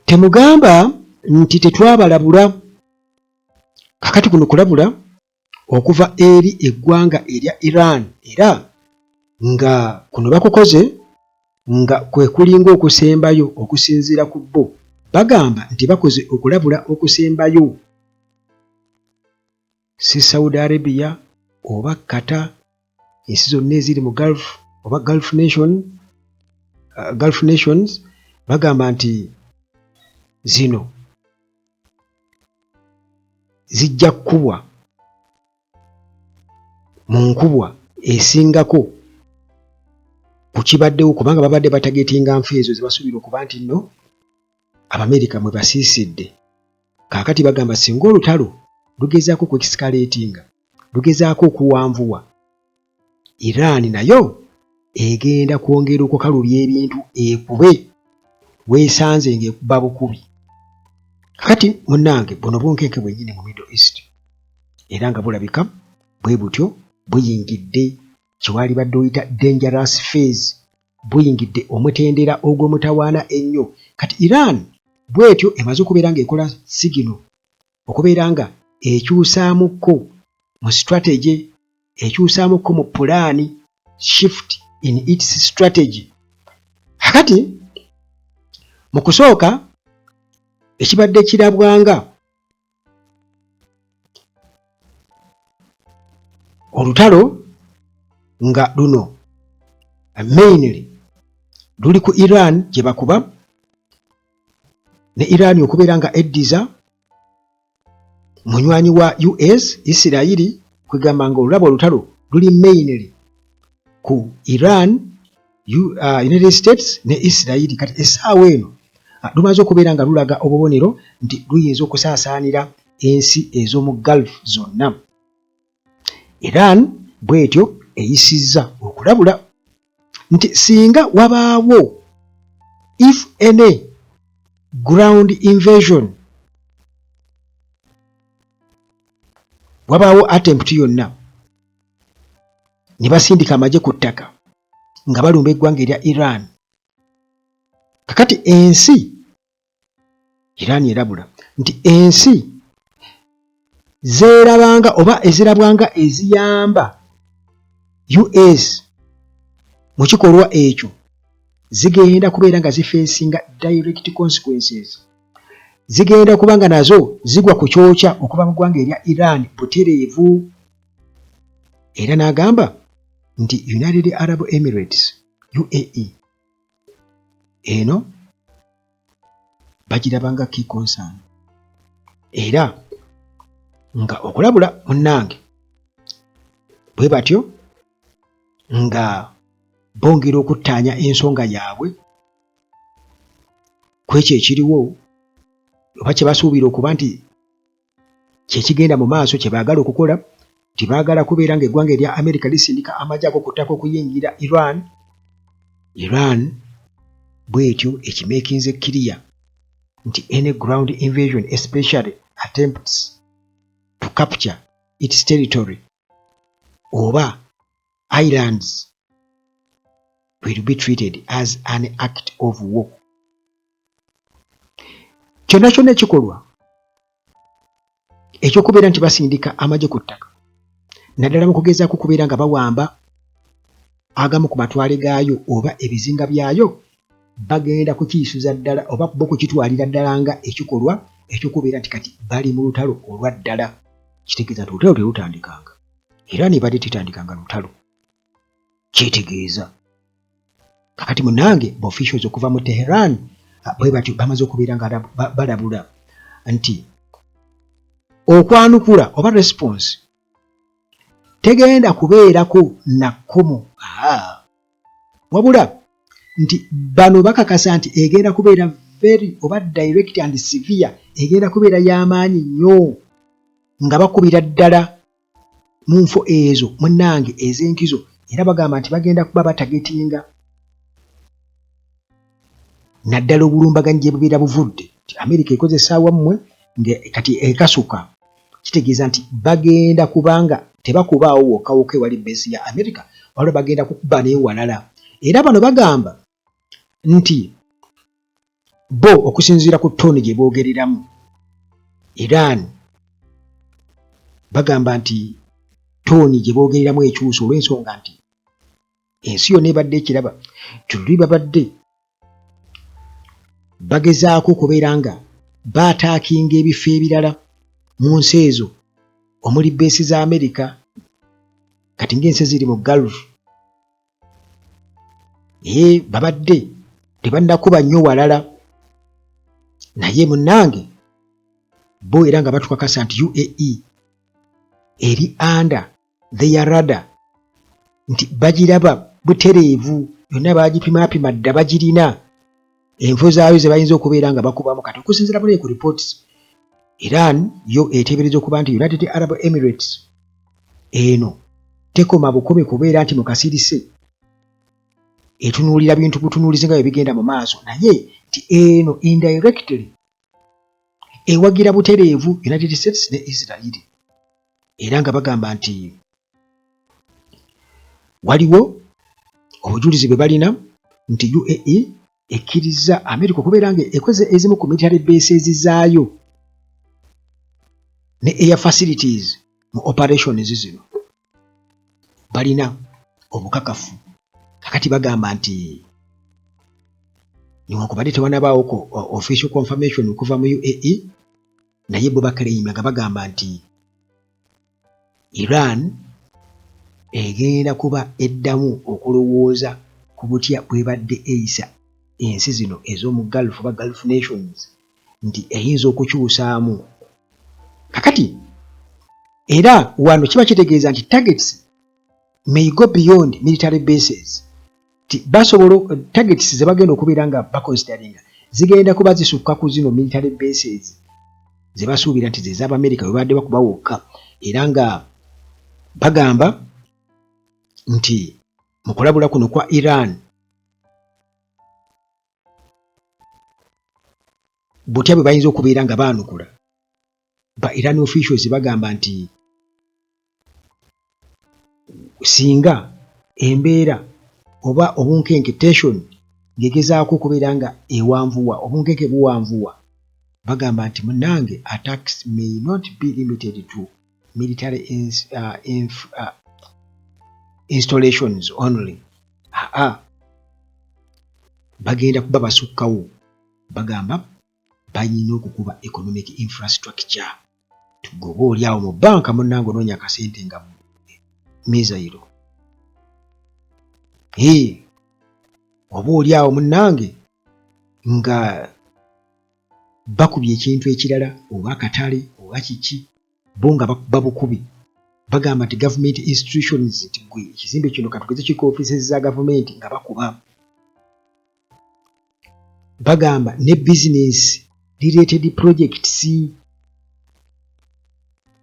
temugamba nti tetwabalabula. Kakati kuno kulabula okuva eri eggwanga erya Iran era nga kuno bakukoze nga kwe kulinga okusembayo okusinziira ku bo. Bagamba nti bakoze okulabula okusembayo. Si Saudi Arabia oba Qatar, ensi zonna eziri mu Gulf oba Gulf nations bagamba nti zino zijja kkubwa mu nkubwa esingako ku kibaddewo, kubanga babadde batagetinga nfa ezo ze basuubira okuba nti nno Abamerika mwe basiisidde. Kaakati bagamba singa olutalo lugezaako kwekisikaaleetinga, lugezaako okuwanvuwa, Iran nayo egenda kwongera okukalubya ebintu ekube weesanze ng'ekuba bukubi. Kakati munnange buno bunkenke bwennyini mu Middle East era nga bulabika bwe butyo buyingidde kiwali badde oyita dangerous phase, buyingidde omutendera ogw'omutawaana ennyo. Kati Iran bwetyo emaze okubeera ng'ekola sigino okubeera nga ekyusaamukko mu strategy, ekyusaamukko mu pulaani, shift in its strategy. Kakati mu kusooka ekibadde kirabwanga olutalo nga luno mainly luli ku Iran gye bakuba, ne Iran okubeera nga eddiza munywanyi wa US Isirayiri, kwegamba nga olulabo olutalo luli mainly ku Iran, United States ne Isirayiri. Kati essaawa eno lumaze okubeera nga lulaga obubonero nti luyinza okusaasaanira ensi ez'omu Gulf zonna. Iran bwetyo eyisizza okulabula nti singa wabaawo if any ground invasion, wabaawo attempt yonna ne basindika amagye ku ttaka nga balumba eggwanga erya Iran, kakati ensi Iran erabula nti ensi zeerabanga oba ezirabwanga eziyamba US mu kikolwa ekyo zigenda kubeera nga zifeesinga direct consequences, zigenda kuba nga nazo zigwa ku kyokya okuva mu ggwanga erya Iran butereevu. Era n'agamba nti United Arab Emirates UAE eno bagirabanga key concern, era nga okulabula munnange bwe batyo nga bongera okuttaanya ensonga yaabwe ku ekyo ekiriwo oba kye basuubira okuba nti kyekigenda mu maaso kye baagala okukola. Tibaagala kubeera ng'eggwanga erya Amerika lisindika amagye ago ku ttaka okuyingira Iran bwetyo ekimeekinze clear nti any ground invasion, especially attempts to capture its territory oba islands, will be treated as an act of war. Kyonna kyonna ekikolwa ekyokubeera nti basindika amagye ku ttaka, naddala mu kugezaako kubeera nga bawamba agamu ku matwale gaayo oba ebizinga byayo, bagenda kukiyisuza ddala oba bo kukitwalira ddala nga ekikolwa ekyokubeera nti kati bali mu lutalo olwa ddala. Kitegeeza nti olutalo terutandikanga era nebadde tetandikanga lutalo, kyetegeeza. Kakati munnange officials okuva mu Tehran bwe batyo bamaze okubeera nga balabula nti okwanukula oba response tegenda kubeerako nakkomo, wabula nti bano bakakasa nti egenda kubeera very oba direct and severe, egenda kubeera y'amaanyi nnyo nga bakubira ddala mu nfo ezo munnange ez'enkizo. Era bagamba nti bagenda kuba batagetinga naddala obulumbaganyi gye bubeera buvudde nti Amerika ekoze essaawa mmwe kati ekasuka. Kitegeeza nti bagenda kubanga tebakubaawo wokka ewali bbeesi ya Amerika, waliwo bagenda kukuba neewalala. Era bano bagamba nti bo okusinziira ku ttooni gye boogereramu Iran bagamba nti ttooni gye boogereramu ekyusa olw'ensonga nti ensi yonna ebadde ekiraba tuli babadde bagezaako okubeera nga baataakinga ebifo ebirala mu nsi ezo omuli beesi za Amerika kati ng'ensi ziri mu Gulf babadde tebannakuba nnyo walala naye munnange bo era nga batukakasa nti UAE eri under their radar nti bagiraba butereevu yonna bagipimaapima dda bagirina enfo zaayo ze bayinza okubeera nga bakubamu kati okusinziira buli ku reports Iran yo eteebereza okuba nti United Arab Emirates eno tekoma bukomi kubeera nti mu kasirise etunuulira bintu butunuulizi nga bigenda mu maaso naye nti eno indirectly ewagira butereevu United States ne Israel era nga bagamba nti waliwo obujulizi bwe balina nti UAE ekkiriza America okubeera nga ekoze ezimu ku military bases zaayo ne air facilities mu operations zino balina obukakafu kakati bagamba nti newankubadde tewanabaawoko official confirmation okuva mu UAE naye bo bakaleyima nga bagamba nti Iran egenda kuba eddamu okulowooza ku butya bwebadde eyisa ensi zino ez'omu Gulf oba Gulf nations nti eyinza okukyusaamu kakati era wano kiba kitegeeza nti targets may go beyond military bases ti basobola targets ze bagenda okubeera nga baconsideringa zigenda kuba zisukka ku zino military bases ze basuubira nti ze z'Abamerika bwe badde bakuba wokka era nga bagamba nti mu kulabula kuno kwa Iran butya bwe bayinza okubeera nga baanukula ba Iran officials bagamba nti singa embeera oba obunkenke tension ngegezaako okubeera nga ewanvuwa obunkenke buwanvuwa bagamba nti munnange attacks may not be limited to military installations only bagenda kuba basukkawo bagamba bayina okukuba economic infrastructure tugoba oli awo mu banka munnange onoonya akasente nga mizayiro oba oli awo munnange nga bakubye ekintu ekirala oba akatale oba kiki bo nga babukubi bagamba nti government institutions nti gwe ekizimbe kino katugeze kiko offices za gavumenti nga bakuba bagamba ne business related projects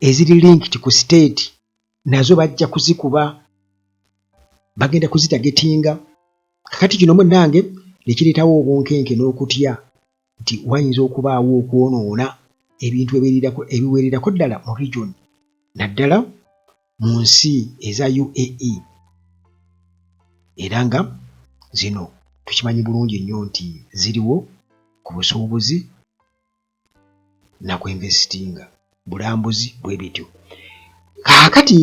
eziri linked ku state nazo bajja kuzikuba bagenda kuzitagetinga kakati kino munnange nekireetawo obunkenke n'okutya nti wayinza okubaawo okwonoona ebintu ebiweererako ddala mu region naddala mu nsi eza UAE era nga zino tukimanyi bulungi nnyo nti ziriwo ku busuubuzi na ku investinga bulambuzi bwe bityo kaakati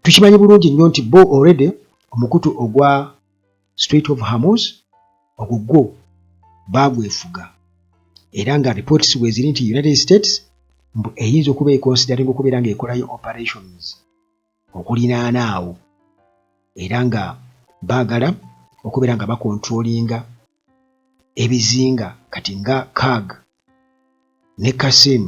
tukimanyi bulungi nnyo nti bo already omukutu ogwa Strait of Hormuz ogwo bagwefuga era nga reports bweziri nti United States eyinza okuba econsidering okubeera nga ekolayo operations okulinaana awo era nga baagala okubeera nga bakontrolinga ebizinga kati nga KAG ne Qasim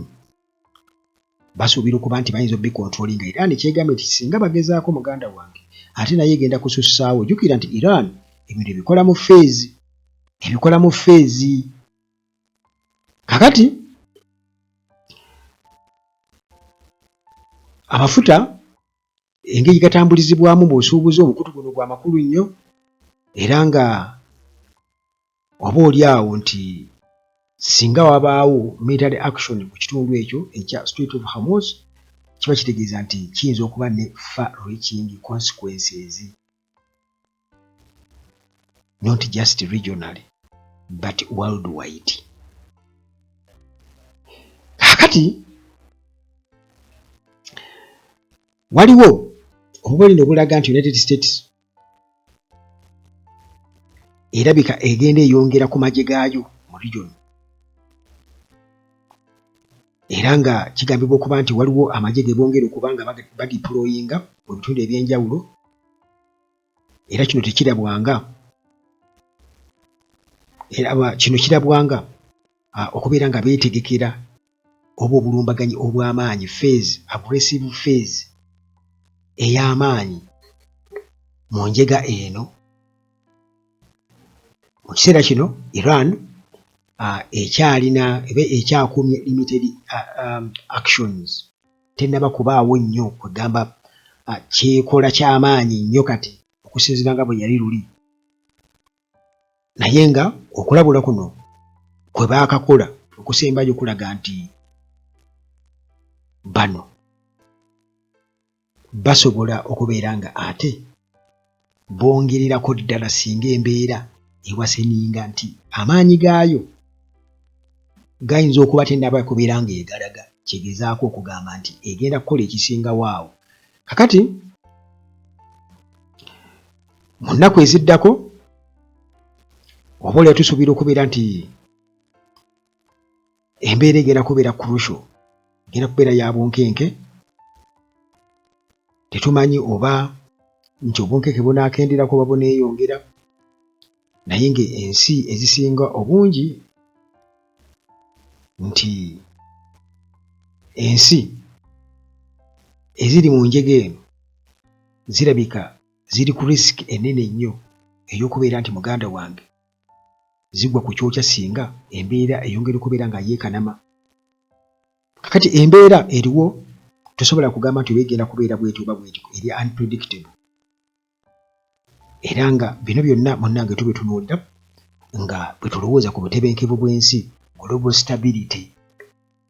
basuubira okuba nti bayinza obikontrolinga era nekyegambe nti singa bagezaako muganda wange ate naye egenda kusussaawo jjukira nti Iran ebintu ebikola mu feezi kakati amafuta engeri gatambulizibwamu bw'osuubuza omukutu guno gwa makulu nnyo era nga oba oli awo nti singa wabaawo military action ku kitundu ekyo ekya Strait of Hormuz kiba kitegeeza nti kiyinza okuba ne far reaching consequences not just regionally but worldwide. Kakati waliwo obubonero obulaga nti United States erabika egenda eyongera ku magye gaayo mu region, era nga kigambibwa okuba nti waliwo amagye ge bongera okuba nga badiployinga mu bitundu ebyenjawulo, era kino tekirabwanga okubeera nga beetegekera oba obulumbaganyi obw'amaanyi aggressive phase ey'amaanyi mu njega eno. Mu kiseera kino Iran ekyakumye limited actions, tennaba kubaawo nnyo kwegamba kyekola ky'amaanyi nnyo kati okusinziira nga bwe yali luli, naye nga okulabula kuno kwe baakakola okusembayo kulaga nti bano basobola okubeera nga ate bongererako ddala singa embeera ewaseninga nti amaanyi gaayo gayinza okuba tennaba kubeera nga egalaga, kyegezaako okugamba nti egenda kukola ekisingawo awo. Kakati mu nnaku eziddako oba olya tusuubira okubeera nti embeera egenda kubeera crucial, egenda kubeera ya bunkenke. Tetumanyi oba nti obunkenke bunaakenderako oba buneeyongera, naye ng'ensi ezisinga obungi nti ensi eziri mu njega eno zirabika ziri ku risiki ennene nnyo ey'okubeera nti muganda wange zigwa ku kyokya singa embeera eyongera okubeera nga yeekanama. Kakati embeera eriwo, tosobola kugamba nti weegenda kubeera bweti oba bweti, eri unpredictable. Era nga bino byonna munnange tubitunuulira nga bwe tulowooza ku butebenkevu bw'ensi, global stability,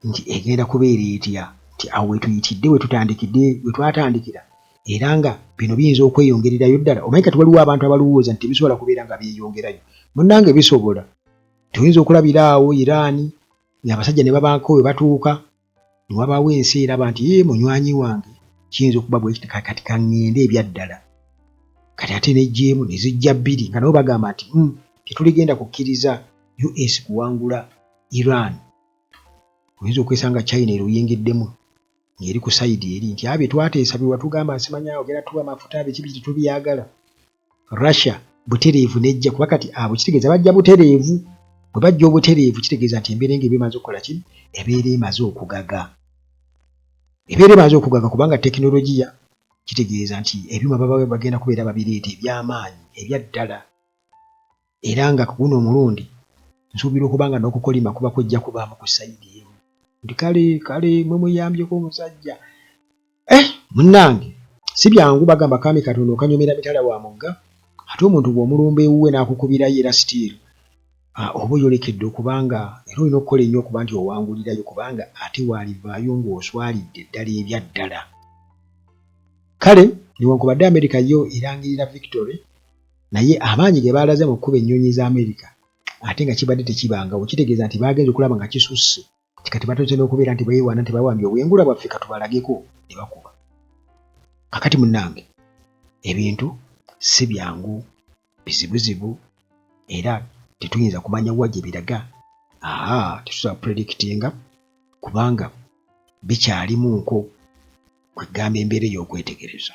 nti egenda kubeera etya, nti awo wetuyitidde wetwatandikira, era nga bino biyinza okweyongererayo ddala. Omanyi kati waliwo abantu abalowooza nti bisobola kubeera nga byeyongerayo. Munnange bisobola. Tuyinza okulabira awo Iran ng'abasajja ne babaako we batuuka, ne wabaawo ensi eraba nti munywanyi wange kiyinza okuba bwe kiti, kati kaŋŋende ebyaddala. Kati ate n'ejjeemu ne zijja bbiri nga nabo bagamba nti tetuligenda kukkiriza US kuwangula Iran. Oyinza okwesanga China eruyingiddemu ng'eri ku sayidi eri nti abye twateesa bye watugamba nsimanya ogenda tuwa amafuta abye kibi tetubyagala. Russia butereevu nejja, kuba kati abo kitegeeza bajja butereevu. Bwe bajja obutereevu kitegeeza nti embeera ng'eba emaze okukola ki? Ebeera emaze okugaga. Ebeera emaze okugaga kubanga tekinologiya kitegeeza nti ebyuma baba bagenda kubeera babireeta eby'amaanyi ebyaddala. Era nga guno omulundi nsuubira okuba nga n'okukolima kuba kujja kubaamu ku sayidi emu. Nti kale mwe muyambyeko omusajja. Munnange si byangu bagamba kaami katono okanyomera mitala wa mugga, ate omuntu bw'omulumba ewuwe n'akukubirayo era sitiiru, oba oyolekedde okubanga era olina okukola ennyo okuba nti owangulirayo, kubanga ate waalivaayo ng'oswalidde ddala ebyaddala. Kale newankubadde Amerika yo erangirira victory, naye amaanyi ge baalaze mu kkuba ennyonyi za Amerika ate nga kibadde tekibangawo, kitegeeza nti baagenze okulaba nga kisusse, kati batuuse n'okubeera nti beewaana nti bawambye obwengula bwaffe katubalageko ne bakuba. Kakati munnange ebintu si byangu, bizibuzibu, era tetuyinza kumanya wa gye biraga. Tetusobola predictinga kubanga bikyalimu nko kwegamba embeera ey'okwetegereza.